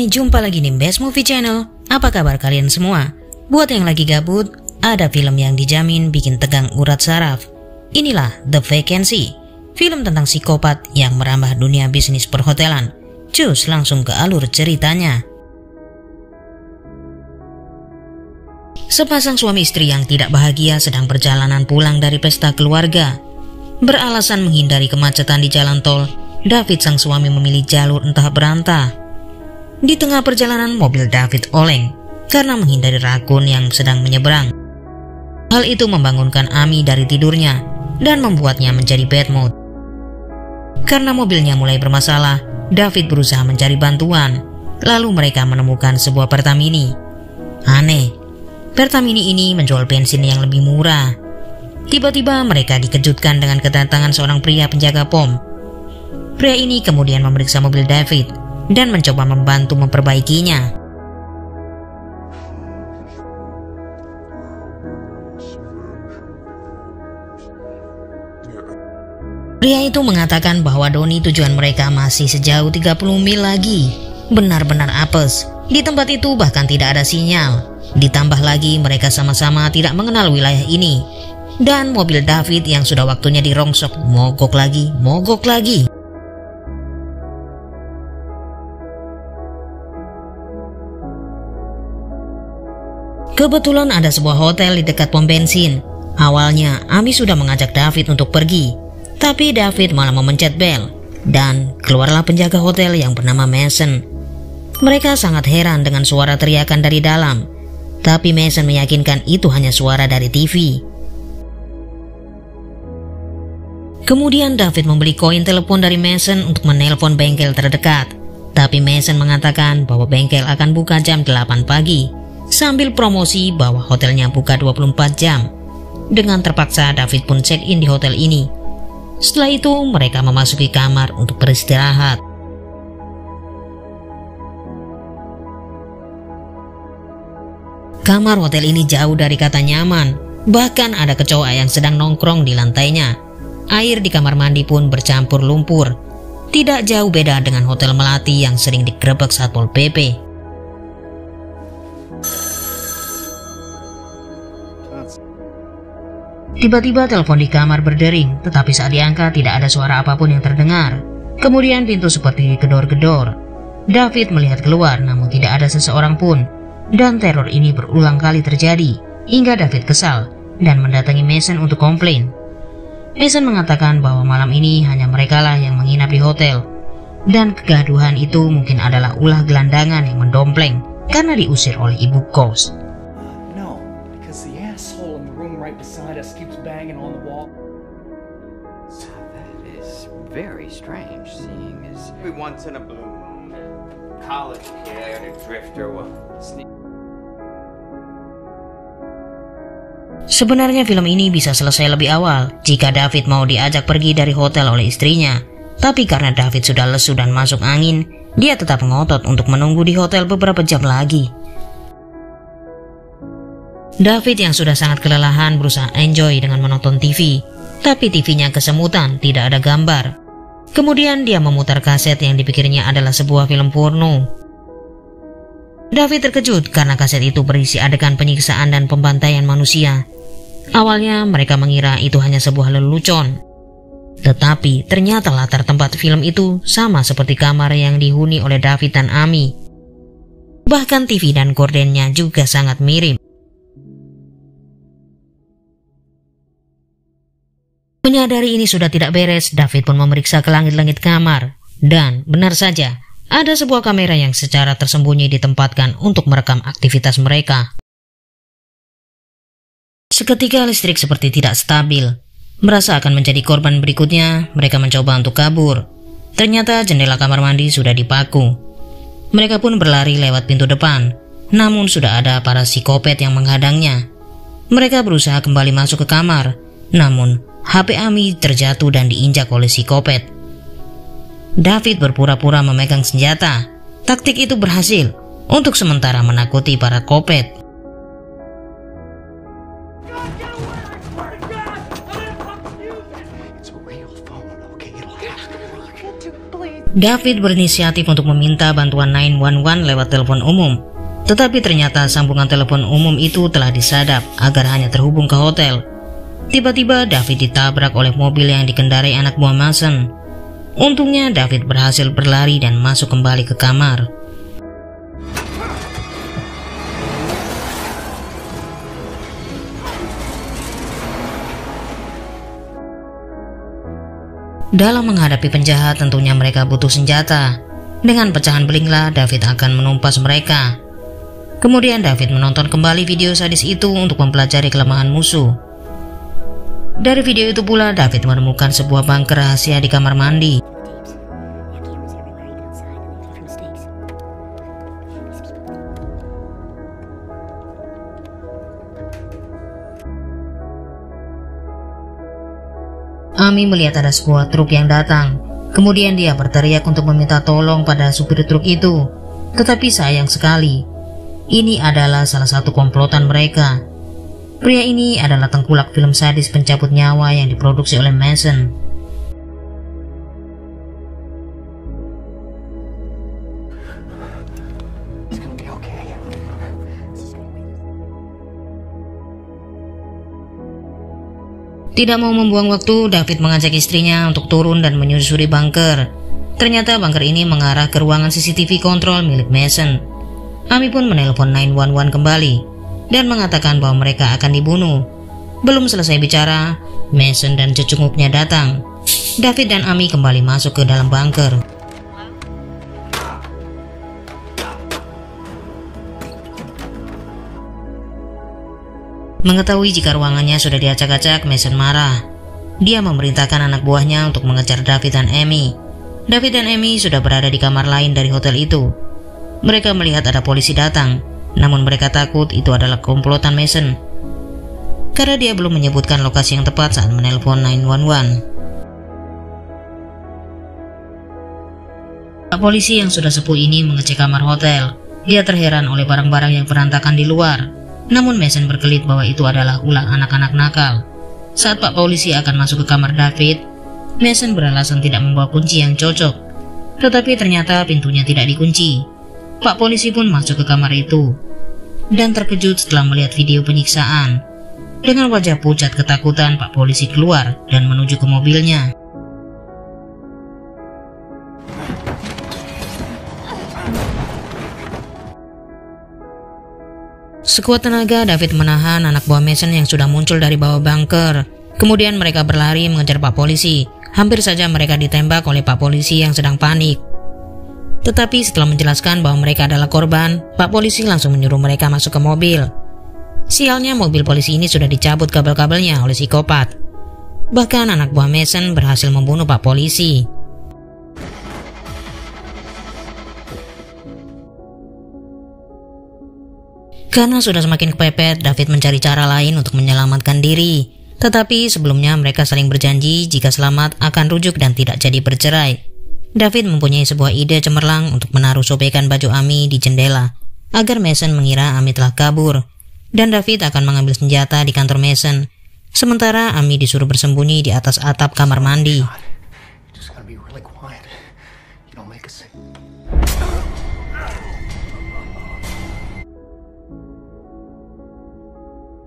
Hai, jumpa lagi di Best Movie Channel. Apa kabar kalian semua? Buat yang lagi gabut, ada film yang dijamin bikin tegang urat saraf. Inilah The Vacancy, film tentang psikopat yang merambah dunia bisnis perhotelan. Cus, langsung ke alur ceritanya. Sepasang suami istri yang tidak bahagia sedang perjalanan pulang dari pesta keluarga. Beralasan menghindari kemacetan di jalan tol, David sang suami memilih jalur entah berantah. Di tengah perjalanan, mobil David oleng karena menghindari rakun yang sedang menyeberang. Hal itu membangunkan Amy dari tidurnya dan membuatnya menjadi bad mood. Karena mobilnya mulai bermasalah, David berusaha mencari bantuan. Lalu mereka menemukan sebuah Pertamini. Aneh, Pertamini ini menjual bensin yang lebih murah. Tiba-tiba mereka dikejutkan dengan kedatangan seorang pria penjaga pom. Pria ini kemudian memeriksa mobil David dan mencoba membantu memperbaikinya. Pria itu mengatakan bahwa Doni tujuan mereka masih sejauh 30 mil lagi. Benar-benar apes. Di tempat itu bahkan tidak ada sinyal. Ditambah lagi mereka sama-sama tidak mengenal wilayah ini. Dan mobil David yang sudah waktunya dirongsok mogok lagi. Kebetulan ada sebuah hotel di dekat pom bensin. Awalnya Amy sudah mengajak David untuk pergi, tapi David malah memencet bel dan keluarlah penjaga hotel yang bernama Mason. Mereka sangat heran dengan suara teriakan dari dalam, tapi Mason meyakinkan itu hanya suara dari TV. Kemudian David membeli koin telepon dari Mason untuk menelpon bengkel terdekat, tapi Mason mengatakan bahwa bengkel akan buka jam 8 pagi. Sambil promosi bahwa hotelnya buka 24 jam. Dengan terpaksa David pun check-in di hotel ini. Setelah itu mereka memasuki kamar untuk beristirahat. Kamar hotel ini jauh dari kata nyaman. Bahkan ada kecoa yang sedang nongkrong di lantainya. Air di kamar mandi pun bercampur lumpur. Tidak jauh beda dengan hotel melati yang sering digerebek Satpol PP. Tiba-tiba telepon di kamar berdering, tetapi saat diangkat tidak ada suara apapun yang terdengar. Kemudian pintu seperti digedor-gedor. David melihat keluar namun tidak ada seseorang pun. Dan teror ini berulang kali terjadi, hingga David kesal dan mendatangi Mason untuk komplain. Mason mengatakan bahwa malam ini hanya merekalah yang menginap di hotel. Dan kegaduhan itu mungkin adalah ulah gelandangan yang mendompleng karena diusir oleh ibu kos. Very strange, seeing as we once in a blue moon, college kid, a drifter, Sebenarnya film ini bisa selesai lebih awal jika David mau diajak pergi dari hotel oleh istrinya. Tapi karena David sudah lesu dan masuk angin, dia tetap ngotot untuk menunggu di hotel beberapa jam lagi. David yang sudah sangat kelelahan berusaha enjoy dengan menonton TV, tapi TV-nya kesemutan, tidak ada gambar. Kemudian dia memutar kaset yang dipikirnya adalah sebuah film porno. David terkejut karena kaset itu berisi adegan penyiksaan dan pembantaian manusia. Awalnya mereka mengira itu hanya sebuah lelucon. Tetapi ternyata latar tempat film itu sama seperti kamar yang dihuni oleh David dan Amy. Bahkan TV dan gordennya juga sangat mirip. Menyadari ini sudah tidak beres, David pun memeriksa ke langit-langit kamar. Dan benar saja, ada sebuah kamera yang secara tersembunyi ditempatkan untuk merekam aktivitas mereka. Seketika listrik seperti tidak stabil. Merasa akan menjadi korban berikutnya, mereka mencoba untuk kabur. Ternyata jendela kamar mandi sudah dipaku. Mereka pun berlari lewat pintu depan, namun sudah ada para psikopat yang menghadangnya. Mereka berusaha kembali masuk ke kamar, namun HP Amy terjatuh dan diinjak oleh psikopat. David berpura-pura memegang senjata. Taktik itu berhasil untuk sementara menakuti para kopet. David berinisiatif untuk meminta bantuan 911 lewat telepon umum. Tetapi ternyata sambungan telepon umum itu telah disadap agar hanya terhubung ke hotel. Tiba-tiba David ditabrak oleh mobil yang dikendarai anak buah Mason. Untungnya David berhasil berlari dan masuk kembali ke kamar. Dalam menghadapi penjahat tentunya mereka butuh senjata. Dengan pecahan belinglah David akan menumpas mereka. Kemudian David menonton kembali video sadis itu untuk mempelajari kelemahan musuh. Dari video itu pula David menemukan sebuah bunker rahasia di kamar mandi. Amy melihat ada sebuah truk yang datang. Kemudian dia berteriak untuk meminta tolong pada supir truk itu. Tetapi sayang sekali, ini adalah salah satu komplotan mereka. Pria ini adalah tengkulak film sadis pencabut nyawa yang diproduksi oleh Mason. Tidak mau membuang waktu, David mengajak istrinya untuk turun dan menyusuri bunker. Ternyata bunker ini mengarah ke ruangan CCTV kontrol milik Mason. Amy pun menelpon 911 kembali dan mengatakan bahwa mereka akan dibunuh. Belum selesai bicara, Mason dan cecunguknya datang. David dan Amy kembali masuk ke dalam bunker. Mengetahui jika ruangannya sudah diacak-acak, Mason marah. Dia memerintahkan anak buahnya untuk mengejar David dan Amy. David dan Amy sudah berada di kamar lain dari hotel itu. Mereka melihat ada polisi datang, namun mereka takut itu adalah komplotan Mason, karena dia belum menyebutkan lokasi yang tepat saat menelpon 911. Pak polisi yang sudah sepuh ini mengecek kamar hotel. Dia terheran oleh barang-barang yang berantakan di luar. Namun Mason berkelit bahwa itu adalah ulah anak-anak nakal. Saat Pak polisi akan masuk ke kamar David, Mason beralasan tidak membawa kunci yang cocok. Tetapi ternyata pintunya tidak dikunci. Pak polisi pun masuk ke kamar itu dan terkejut setelah melihat video penyiksaan. Dengan wajah pucat ketakutan, Pak polisi keluar dan menuju ke mobilnya. Sekuat tenaga, David menahan anak buah Mason yang sudah muncul dari bawah bunker. Kemudian mereka berlari mengejar Pak polisi. Hampir saja mereka ditembak oleh Pak polisi yang sedang panik. Tetapi setelah menjelaskan bahwa mereka adalah korban, Pak polisi langsung menyuruh mereka masuk ke mobil. Sialnya, mobil polisi ini sudah dicabut kabel-kabelnya oleh psikopat. Bahkan anak buah Mason berhasil membunuh Pak polisi. Karena sudah semakin kepepet, David mencari cara lain untuk menyelamatkan diri. Tetapi sebelumnya mereka saling berjanji jika selamat akan rujuk dan tidak jadi bercerai. David mempunyai sebuah ide cemerlang untuk menaruh sobekan baju Amy di jendela, agar Mason mengira Amy telah kabur. Dan David akan mengambil senjata di kantor Mason. Sementara Amy disuruh bersembunyi di atas atap kamar mandi.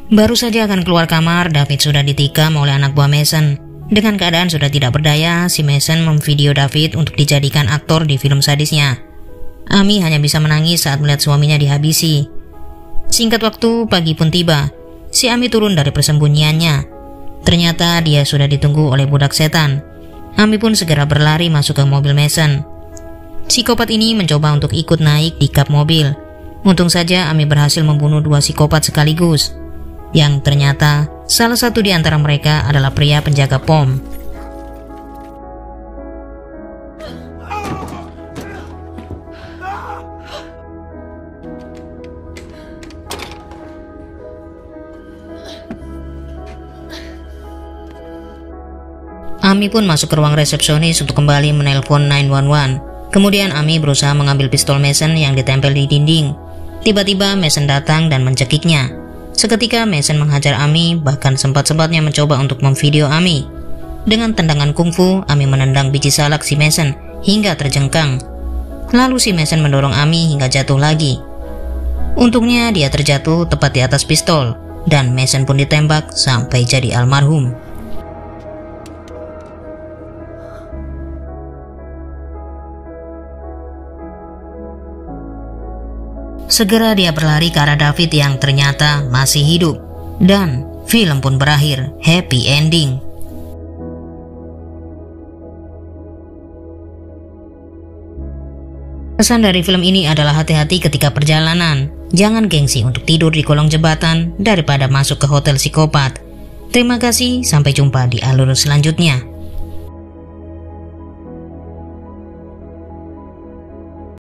Baru saja akan keluar kamar, David sudah ditikam oleh anak buah Mason. Dengan keadaan sudah tidak berdaya, si Mason memvideo David untuk dijadikan aktor di film sadisnya. Amy hanya bisa menangis saat melihat suaminya dihabisi. Singkat waktu, pagi pun tiba. Si Amy turun dari persembunyiannya. Ternyata dia sudah ditunggu oleh budak setan. Amy pun segera berlari masuk ke mobil Mason. Psikopat ini mencoba untuk ikut naik di kap mobil. Untung saja Amy berhasil membunuh dua psikopat sekaligus, yang ternyata salah satu di antara mereka adalah pria penjaga pom. Amy pun masuk ke ruang resepsionis untuk kembali menelpon 911. Kemudian Amy berusaha mengambil pistol Mason yang ditempel di dinding. Tiba-tiba Mason datang dan mencekiknya. Seketika Mason menghajar Amy, bahkan sempat-sempatnya mencoba untuk memvideo Amy. Dengan tendangan kungfu, Amy menendang biji salak si Mason hingga terjengkang. Lalu si Mason mendorong Amy hingga jatuh lagi. Untungnya dia terjatuh tepat di atas pistol, dan Mason pun ditembak sampai jadi almarhum. Segera dia berlari ke arah David yang ternyata masih hidup, dan film pun berakhir happy ending. Pesan dari film ini adalah hati-hati ketika perjalanan. Jangan gengsi untuk tidur di kolong jembatan daripada masuk ke hotel psikopat. Terima kasih, sampai jumpa di alur selanjutnya.